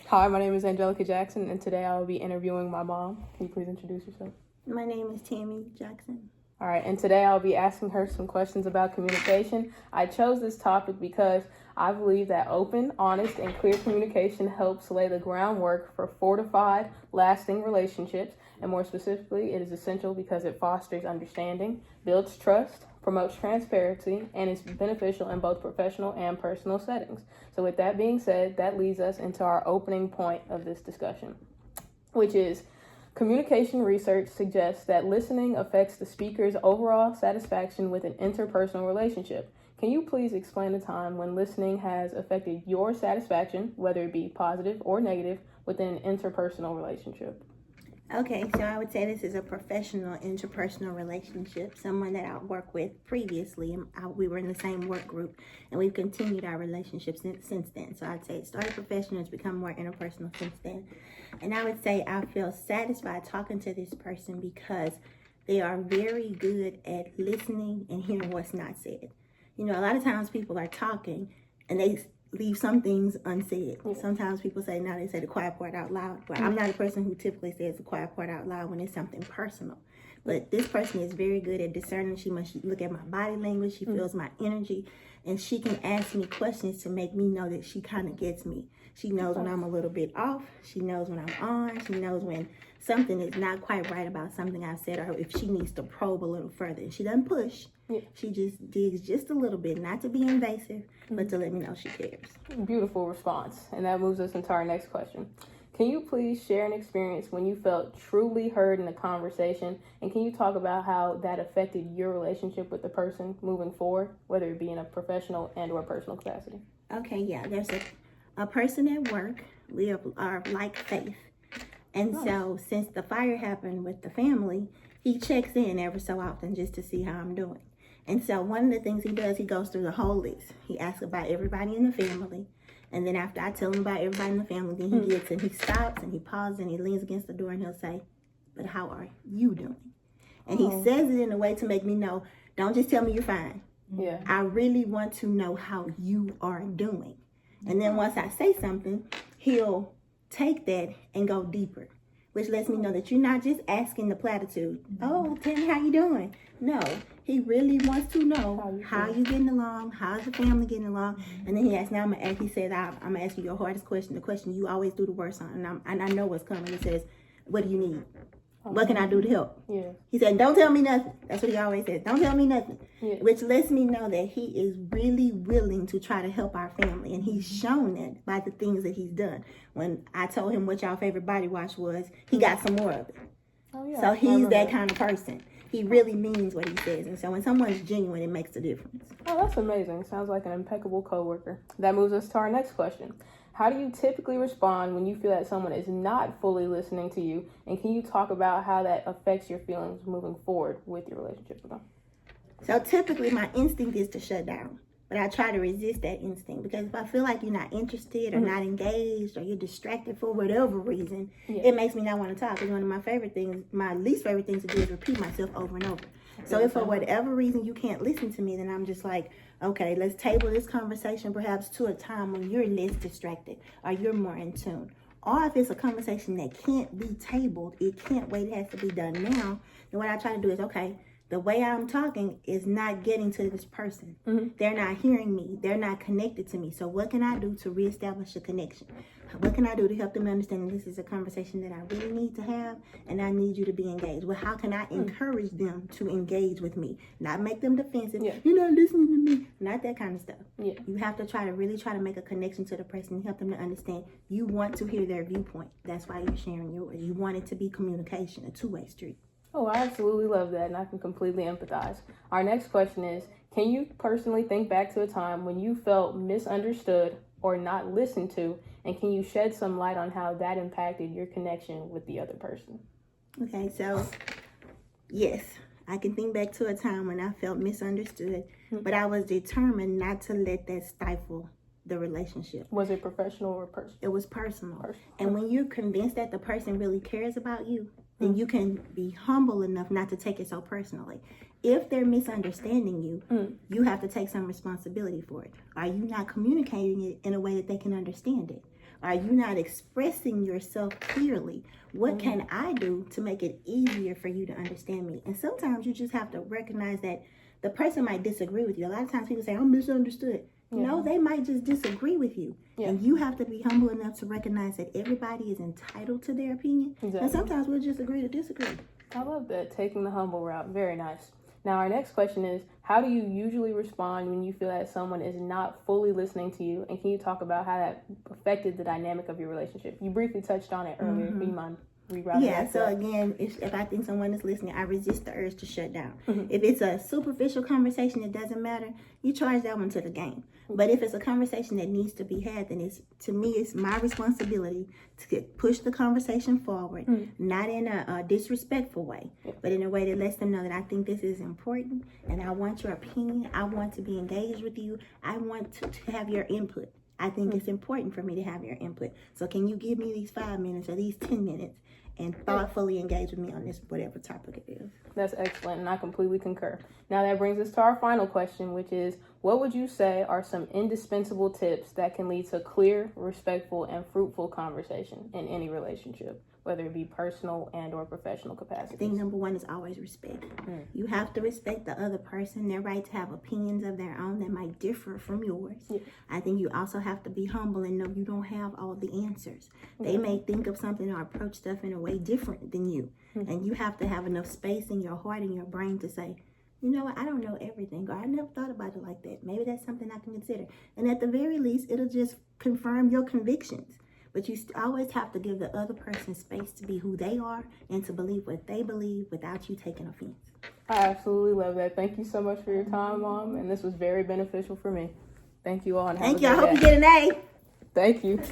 Hi, my name is Angelica Jackson, and today I will be interviewing my mom. Can you please introduce yourself? My name is Tammy Jackson. All right, and today I'll be asking her some questions about communication. I chose this topic because I believe that open, honest, and clear communication helps lay the groundwork for fortified, lasting relationships. And more specifically, it is essential because it fosters understanding, builds trust, promotes transparency, and is beneficial in both professional and personal settings. So with that being said, that leads us into our opening point of this discussion, which is communication research suggests that listening affects the speaker's overall satisfaction with an interpersonal relationship. Can you please explain a time when listening has affected your satisfaction, whether it be positive or negative, within an interpersonal relationship? Okay, so I would say this is a professional interpersonal relationship, someone that I worked with previously. We were in the same work group, and we've continued our relationship since then. So I'd say it started professional, it's become more interpersonal since then. And I would say I feel satisfied talking to this person because they are very good at listening and hearing what's not said. You know, a lot of times people are talking and they leave some things unsaid. Sometimes people say, now they say the quiet part out loud. But I'm not a person who typically says the quiet part out loud when it's something personal. But this person is very good at discerning. She must look at my body language. She feels my energy. And she can ask me questions to make me know that she kind of gets me. She knows when I'm a little bit off. She knows when I'm on. She knows when something is not quite right about something I've said, or if she needs to probe a little further. And she doesn't push. She just digs just a little bit, not to be invasive, but to let me know she cares. Beautiful response. And that moves us into our next question. Can you please share an experience when you felt truly heard in a conversation? And can you talk about how that affected your relationship with the person moving forward, whether it be in a professional and or personal capacity? Okay, yeah. There's a person at work. We are like faith. And so since the fire happened with the family, he checks in every so often just to see how I'm doing. And so one of the things he does, he goes through the whole list. He asks about everybody in the family. And then after I tell him about everybody in the family, then he gets and he stops and he pauses and he leans against the door and he'll say, but how are you doing? And he says it in a way to make me know, don't just tell me you're fine. Yeah. I really want to know how you are doing. And then once I say something, he'll take that and go deeper, which lets me know that you're not just asking the platitude. Oh, tell me how you doing. No, he really wants to know how you getting along, how's the family getting along. And then he asks, now he says, I'm gonna ask you your hardest question, the question you always do the worst on. And I know what's coming. He says, what do you need? What can I do to help? Yeah. He said, don't tell me nothing. That's what he always says. Don't tell me nothing. Yeah. Which lets me know that he is really willing to try to help our family. And he's shown that by the things that he's done. When I told him what y'all favorite body wash was, he got some more of it. Oh, yeah. So he's that kind of person. He really means what he says. And so when someone's genuine, it makes a difference. Oh, that's amazing. Sounds like an impeccable coworker. That moves us to our next question. How do you typically respond when you feel that someone is not fully listening to you? And can you talk about how that affects your feelings moving forward with your relationship with them? So typically my instinct is to shut down. But I try to resist that instinct because if I feel like you're not interested or not engaged or you're distracted for whatever reason, it makes me not want to talk. Because one of my least favorite things to do is repeat myself over and over. So if for whatever reason you can't listen to me, then I'm just like, okay, let's table this conversation perhaps to a time when you're less distracted or you're more in tune. Or if it's a conversation that can't be tabled, it can't wait, it has to be done now, then what I try to do is, okay, the way I'm talking is not getting to this person. They're not hearing me. They're not connected to me. So what can I do to reestablish a connection? What can I do to help them understand that this is a conversation that I really need to have and I need you to be engaged? Well, how can I encourage them to engage with me? Not make them defensive. Yeah. You're not listening to me. Not that kind of stuff. Yeah. You have to really try to make a connection to the person and help them to understand you want to hear their viewpoint. That's why you're sharing yours. You want it to be communication, a two-way street. Oh, I absolutely love that, and I can completely empathize. Our next question is, can you personally think back to a time when you felt misunderstood or not listened to, and can you shed some light on how that impacted your connection with the other person? Okay, so yes, I can think back to a time when I felt misunderstood, but I was determined not to let that stifle the relationship. Was it professional or personal? It was personal. And when you're convinced that the person really cares about you, then you can be humble enough not to take it so personally. If they're misunderstanding you, you have to take some responsibility for it. Are you not communicating it in a way that they can understand it? Are you not expressing yourself clearly? What can I do to make it easier for you to understand me? And sometimes you just have to recognize that the person might disagree with you. A lot of times people say, I'm misunderstood. No, they might just disagree with you. And you have to be humble enough to recognize that everybody is entitled to their opinion. And sometimes we'll just agree to disagree. I love that, taking the humble route. Very nice. Now, our next question is, how do you usually respond when you feel that someone is not fully listening to you? And can you talk about how that affected the dynamic of your relationship? You briefly touched on it earlier. Do you mind rerouting? Yeah, so again, if I think someone is listening, I resist the urge to shut down. If it's a superficial conversation that doesn't matter, you charge that one to the game. But if it's a conversation that needs to be had, then to me, it's my responsibility to push the conversation forward, not in a disrespectful way, but in a way that lets them know that I think this is important and I want your opinion. I want to be engaged with you. I want to have your input. I think it's important for me to have your input. So can you give me these 5 minutes or these 10 minutes and thoughtfully engage with me on this, whatever topic it is? That's excellent, and I completely concur. Now that brings us to our final question, which is, what would you say are some indispensable tips that can lead to clear, respectful, and fruitful conversation in any relationship, whether it be personal and or professional capacity? I think number one is always respect. You have to respect the other person, their right to have opinions of their own that might differ from yours. I think you also have to be humble and know you don't have all the answers. They may think of something or approach stuff in a way different than you. And you have to have enough space in your heart and your brain to say, you know what, I don't know everything, or I never thought about it like that. Maybe that's something I can consider. And at the very least, it'll just confirm your convictions. But you always have to give the other person space to be who they are and to believe what they believe without you taking offense. I absolutely love that. Thank you so much for your time, Mom. And this was very beneficial for me. Thank you all. And have Thank a you. I good hope day. you get an A. Thank you.